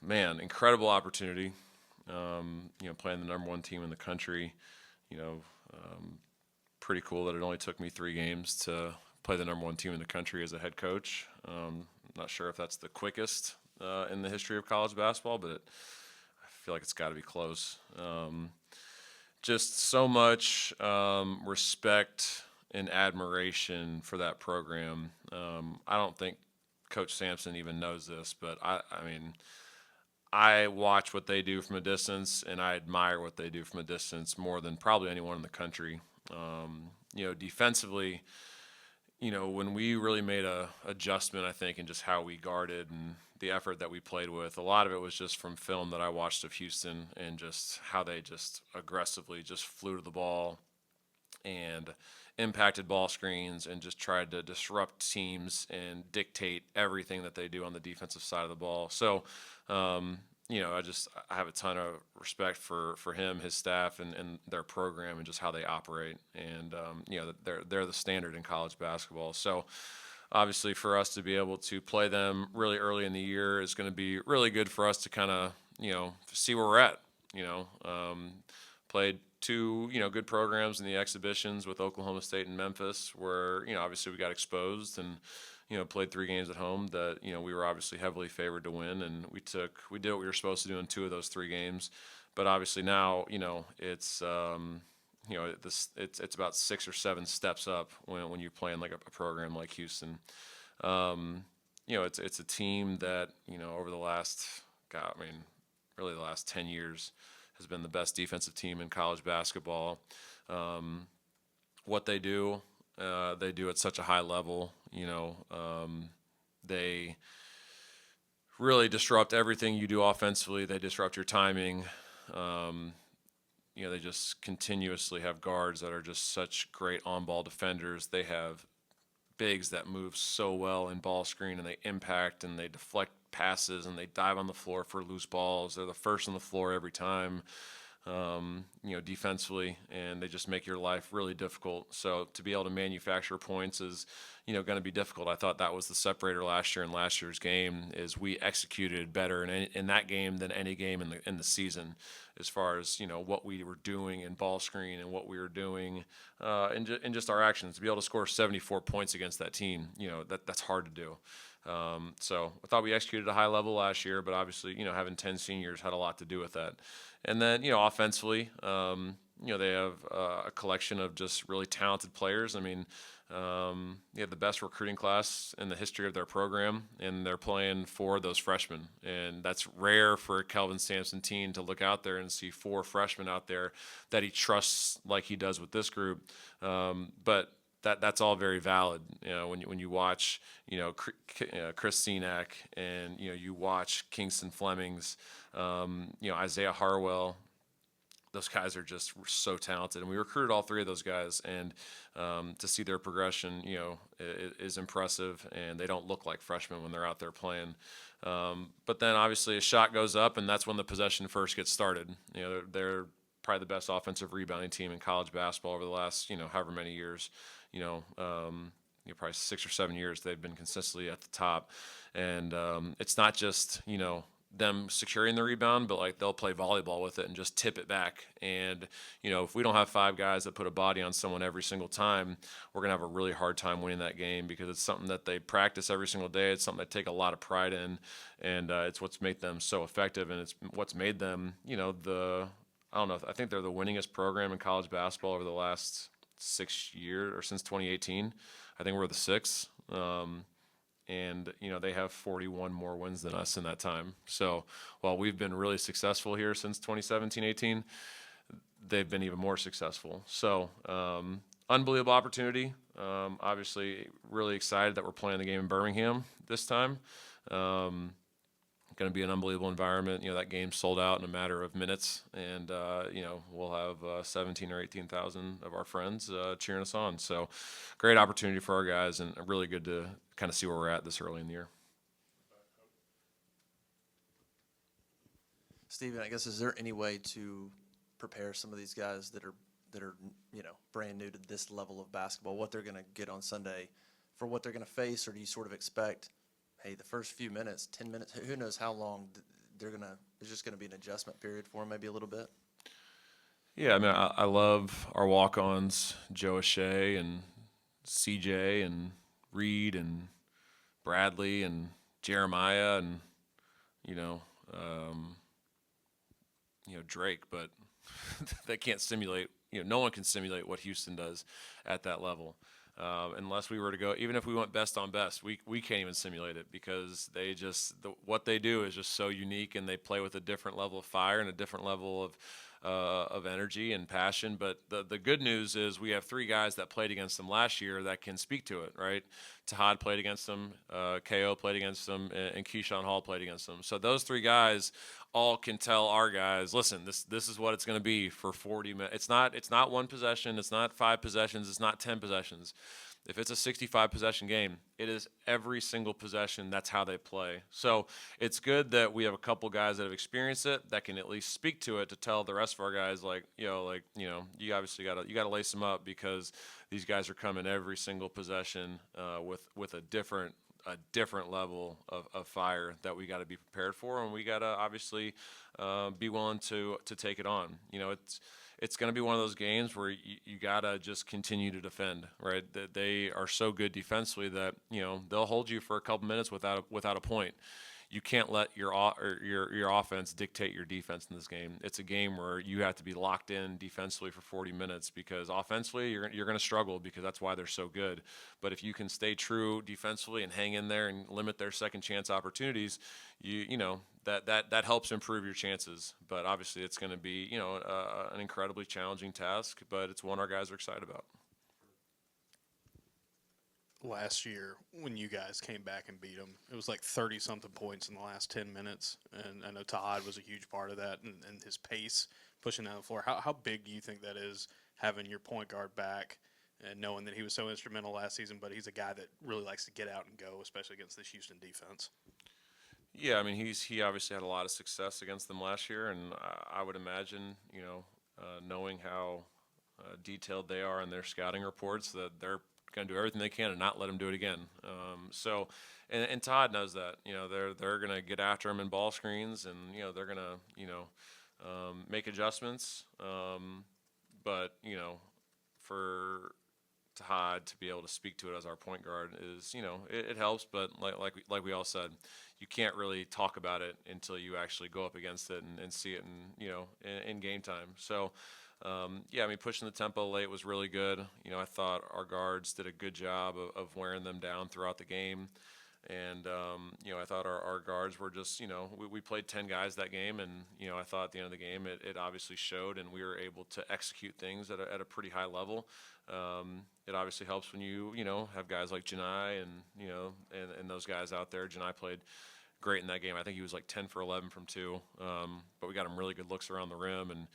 Man, incredible opportunity. Playing the number one team in the country. You know, pretty cool that it only took me 3 games to play the number one team in the country as a head coach. Not sure if that's the quickest in the history of college basketball, but I feel like it's got to be close. Just so much respect and admiration for that program. I don't think Coach Sampson even knows this, but I mean, I watch what they do from a distance, and I admire what they do from a distance more than probably anyone in the country. Defensively, when we really made a adjustment, I think, in just how we guarded and the effort that we played with, a lot of it was just from film that I watched of Houston and just how they just aggressively just flew to the ball and impacted ball screens and just tried to disrupt teams and dictate everything that they do on the defensive side of the ball. So, I have a ton of respect for him, his staff, and their program and just how they operate. And they're the standard in college basketball. So obviously for us to be able to play them really early in the year is going to be really good for us to kind of see where we're at. Played two good programs in the exhibitions with Oklahoma State and Memphis, where obviously we got exposed and played 3 games at home that we were obviously heavily favored to win, and we did what we were supposed to do in 2 of those 3 games. But obviously now it's it's about 6 or 7 steps up when you're playing like a program like Houston. It's a team that over the last really the last 10 years has been the best defensive team in college basketball. What they do at such a high level. They really disrupt everything you do offensively. They disrupt your timing. They just continuously have guards that are just such great on-ball defenders. They have bigs that move so well in ball screen, and they impact and they deflect passes and they dive on the floor for loose balls. They're the first on the floor every time. Defensively, and they just make your life really difficult. So to be able to manufacture points is, going to be difficult. I thought that was the separator last year in last year's game is we executed better in that game than any game in the season, as far as what we were doing in ball screen and what we were doing in just our actions. To be able to score 74 points against that team, that's hard to do. So I thought we executed at a high level last year, but obviously, having 10 seniors had a lot to do with that. And then, offensively, they have a collection of just really talented players. I mean, they have the best recruiting class in the history of their program, and they're playing for those freshmen. And that's rare for a Kelvin Sampson team to look out there and see 4 freshmen out there that he trusts like he does with this group. But that's all very valid. When you watch, Chris Senack and you watch Kingston Flemings, Isaiah Harwell. Those guys are just so talented, and we recruited all 3 of those guys. And to see their progression, is impressive. And they don't look like freshmen when they're out there playing. But then obviously a shot goes up, and that's when the possession first gets started. They're probably the best offensive rebounding team in college basketball over the last however many years. Probably 6 or 7 years they've been consistently at the top. And it's not just them securing the rebound, but like they'll play volleyball with it and just tip it back. And if we don't have 5 guys that put a body on someone every single time, we're gonna have a really hard time winning that game, because it's something that they practice every single day. It's something they take a lot of pride in, and it's what's made them so effective, and it's what's made them I think they're the winningest program in college basketball over the last 6 years, or since 2018. I think we're the 6th. And they have 41 more wins than us in that time. So while we've been really successful here since 2017-18, they've been even more successful. So unbelievable opportunity. Obviously really excited that we're playing the game in Birmingham this time. Going to be an unbelievable environment. That game sold out in a matter of minutes, and we'll have 17 or 18,000 of our friends cheering us on. So great opportunity for our guys, and really good to kind of see where we're at this early in the year. Steven, I guess, is there any way to prepare some of these guys that are brand new to this level of basketball, what they're going to get on Sunday, for what they're going to face, or do you sort of expect, hey, the first few minutes, 10 minutes, who knows how long it's just gonna be an adjustment period for them, maybe a little bit. Yeah, I mean, I love our walk-ons, Joe O'Shea and CJ and Reed and Bradley and Jeremiah and you know, um, Drake, but they can't simulate. No one can simulate what Houston does at that level. Unless we were to go, even if we went best on best, we can't even simulate it because what they do is just so unique, and they play with a different level of fire and a different level of energy and passion. But the good news is we have three guys that played against them last year that can speak to it, right? Tahad played against them, KO played against them, and Keyshawn Hall played against them. So those three guys all can tell our guys, listen, this is what it's going to be for 40 minutes. It's not one possession, it's not 5 possessions, it's not 10 possessions. If it's a 65 possession game, it is every single possession. That's how they play. So it's good that we have a couple guys that have experienced it that can at least speak to it to tell the rest of our guys, you obviously gotta lace them up because these guys are coming every single possession with a different level of fire that we got to be prepared for, and we got to obviously be willing to take it on. It's going to be one of those games where you got to just continue to defend, right? That they are so good defensively that they'll hold you for a couple minutes without a point. You can't let your offense dictate your defense in this game. It's a game where you have to be locked in defensively for 40 minutes because offensively you're going to struggle because that's why they're so good. But if you can stay true defensively and hang in there and limit their second chance opportunities, that helps improve your chances. But obviously it's going to be an incredibly challenging task, but it's one our guys are excited about. Last year when you guys came back and beat them, it was like 30-something points in the last 10 minutes. And I know Todd was a huge part of that and his pace pushing down the floor. How big do you think that is, having your point guard back and knowing that he was so instrumental last season, but he's a guy that really likes to get out and go, especially against this Houston defense? Yeah, I mean, he obviously had a lot of success against them last year, and I would imagine, knowing how detailed they are in their scouting reports, that they're going to do everything they can to not let him do it again. And Todd knows that. They're going to get after him in ball screens, and they're going to make adjustments. But for Todd to be able to speak to it as our point guard is, it helps. But like we all said, you can't really talk about it until you actually go up against it and see it in game time. So. Yeah, I mean, pushing the tempo late was really good. I thought our guards did a good job of wearing them down throughout the game. And, I thought our guards were just, we played 10 guys that game. And, I thought at the end of the game, it obviously showed, and we were able to execute things at a pretty high level. It obviously helps when you have guys like Janai and those guys out there. Janai played great in that game. I think he was like 10 for 11 from 2. But we got him really good looks around the rim, and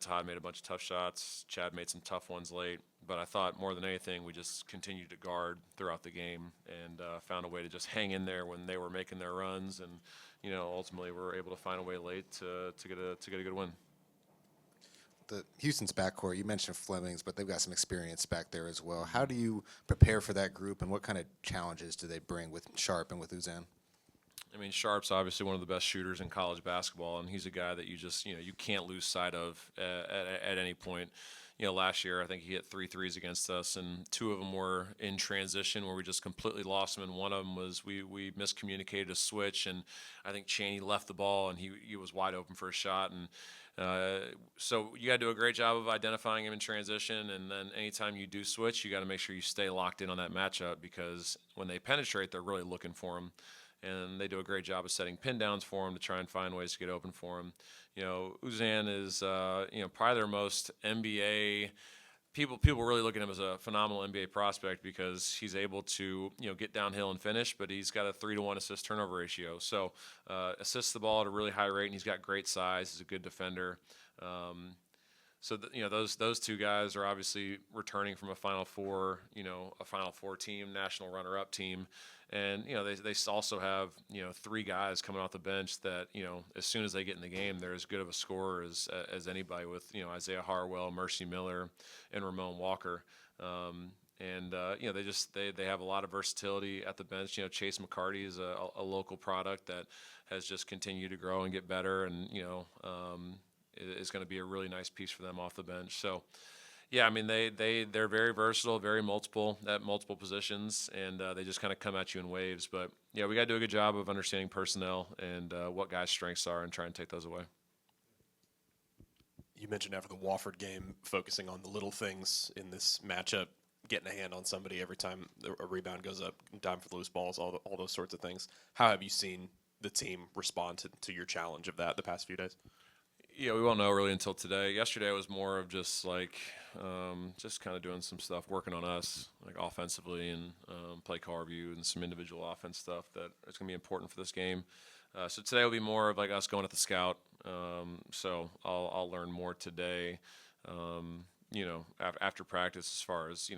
Todd made a bunch of tough shots. Chad made some tough ones late. But I thought more than anything, we just continued to guard throughout the game and found a way to just hang in there when they were making their runs, and ultimately we were able to find a way late to get a good win. The Houston's backcourt, you mentioned Flemings, but they've got some experience back there as well. How do you prepare for that group, and what kind of challenges do they bring with Sharp and with Uzan? I mean, Sharp's obviously one of the best shooters in college basketball, and he's a guy that you just, you can't lose sight of at any point. Last year I think he hit 3 threes against us, and 2 of them were in transition where we just completely lost him, and one of them was we miscommunicated a switch, and I think Chaney left the ball, and he was wide open for a shot, and so you got to do a great job of identifying him in transition, and then anytime you do switch, you got to make sure you stay locked in on that matchup, because when they penetrate, they're really looking for him. And they do a great job of setting pin downs for him to try and find ways to get open for him. Uzan is, probably their most NBA people really look at him as a phenomenal NBA prospect because he's able to, get downhill and finish, but he's got a 3-to-1 assist turnover ratio. So assists the ball at a really high rate, and he's got great size. He's a good defender. So those 2 guys are obviously returning from a Final Four, a Final Four team, national runner-up team. And, they also have, 3 guys coming off the bench that, as soon as they get in the game, they're as good of a scorer as anybody with, Isaiah Harwell, Mercy Miller, and Ramon Walker. They have a lot of versatility at the bench. Chase McCarty is a local product that has just continued to grow and get better, and is going to be a really nice piece for them off the bench. So. Yeah, I mean they're very versatile, very multiple at multiple positions, and they just kind of come at you in waves. But yeah, we got to do a good job of understanding personnel and what guys' strengths are, and try and take those away. You mentioned after the Wofford game, focusing on the little things in this matchup, getting a hand on somebody every time a rebound goes up, time for loose balls, all those sorts of things. How have you seen the team respond to your challenge of that the past few days? Yeah, we won't know really until today. Yesterday was more of just like just kind of doing some stuff, working on us like offensively and play call review and some individual offense stuff that is going to be important for this game. So today will be more of like us going at the scout. So I'll learn more today. After practice, as far as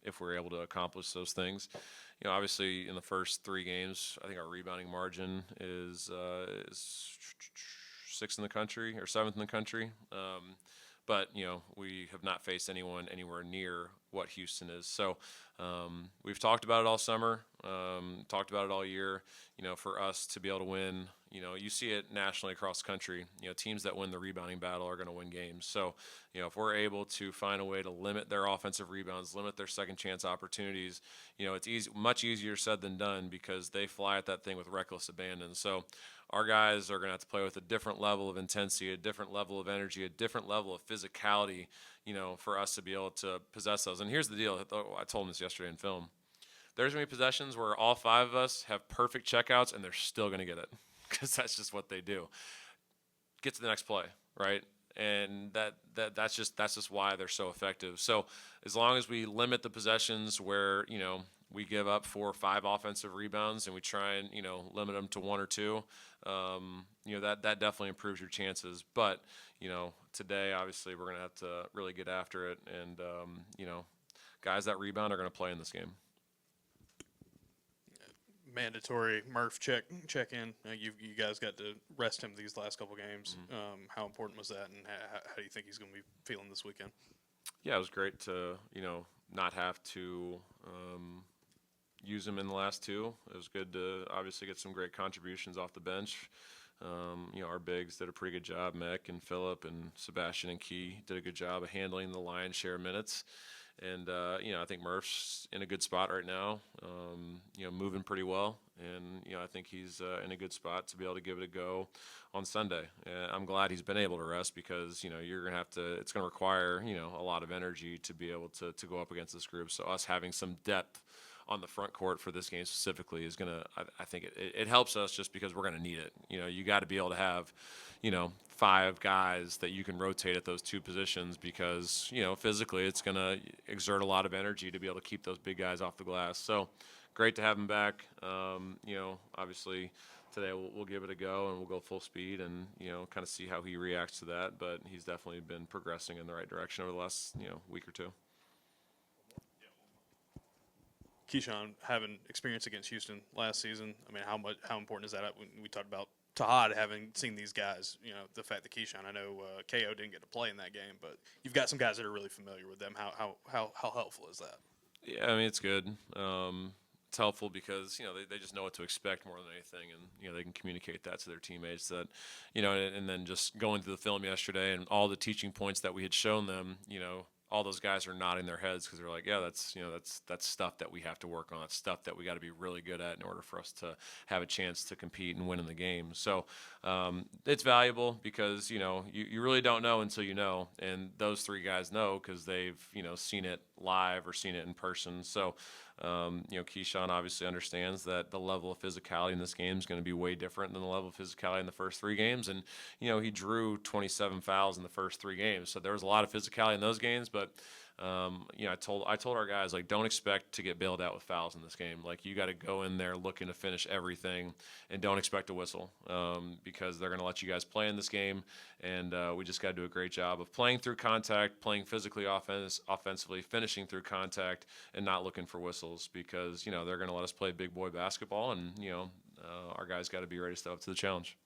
if we're able to accomplish those things. Obviously in the first 3 games, I think our rebounding margin is 6th in the country or 7th in the country. But we have not faced anyone anywhere near what Houston is. So we've talked about it all summer, talked about it all year. For us to be able to win, you see it nationally across the country. Teams that win the rebounding battle are going to win games. So if we're able to find a way to limit their offensive rebounds, limit their second chance opportunities, it's much easier said than done because they fly at that thing with reckless abandon. So our guys are going to have to play with a different level of intensity, a different level of energy, a different level of physicality, for us to be able to possess those. And here's the deal. I told them this yesterday in film. There's going to be possessions where all 5 of us have perfect checkouts, and they're still going to get it because that's just what they do. Get to the next play, right? And that's just why they're so effective. So as long as we limit the possessions where, we give up 4 or 5 offensive rebounds and we try and, limit them to 1 or 2, that definitely improves your chances. But, today, obviously, we're going to have to really get after it. And, guys that rebound are going to play in this game. Mandatory Murph check in. You guys got to rest him these last couple games. How important was that, and how do you think he's going to be feeling this weekend? Yeah, it was great to not have to use him in the last 2. It was good to obviously get some great contributions off the bench. Our bigs did a pretty good job. Mick and Phillip and Sebastian and Key did a good job of handling the lion's share of minutes. And, I think Murph's in a good spot right now, moving pretty well. And, I think he's in a good spot to be able to give it a go on Sunday. I'm glad he's been able to rest because, you're going to have to – it's going to require, a lot of energy to be able to go up against this group. So us having some depth on the front court for this game specifically is going to – I think it helps us just because we're going to need it. You got to be able to have, 5 guys that you can rotate at those 2 positions because, physically it's going to exert a lot of energy to be able to keep those big guys off the glass. So great to have him back. Obviously today we'll give it a go and we'll go full speed and, kind of see how he reacts to that. But he's definitely been progressing in the right direction over the last, week or 2. Keyshawn, having experience against Houston last season, I mean, how important is that? We talked about Todd having seen these guys, the fact that Keyshawn, I know KO didn't get to play in that game, but you've got some guys that are really familiar with them. How helpful is that? Yeah, I mean, it's good. It's helpful because, they just know what to expect more than anything, and, they can communicate that to their teammates that, and then just going through the film yesterday and all the teaching points that we had shown them, all those guys are nodding their heads because they're like, yeah, that's stuff that we have to work on. It's stuff that we got to be really good at in order for us to have a chance to compete and win in the game. So it's valuable because, you really don't know until you know. And those 3 guys know because they've, seen it live or seen it in person. So, Keyshawn obviously understands that the level of physicality in this game is going to be way different than the level of physicality in the first 3 games. And, he drew 27 fouls in the first 3 games. So there was a lot of physicality in those games. But, I told our guys, like, don't expect to get bailed out with fouls in this game. Like, you got to go in there looking to finish everything and don't expect a whistle because they're going to let you guys play in this game. And we just got to do a great job of playing through contact, playing physically offensively, finishing through contact, and not looking for whistles because, they're going to let us play big boy basketball. And, our guys got to be ready to step up to the challenge.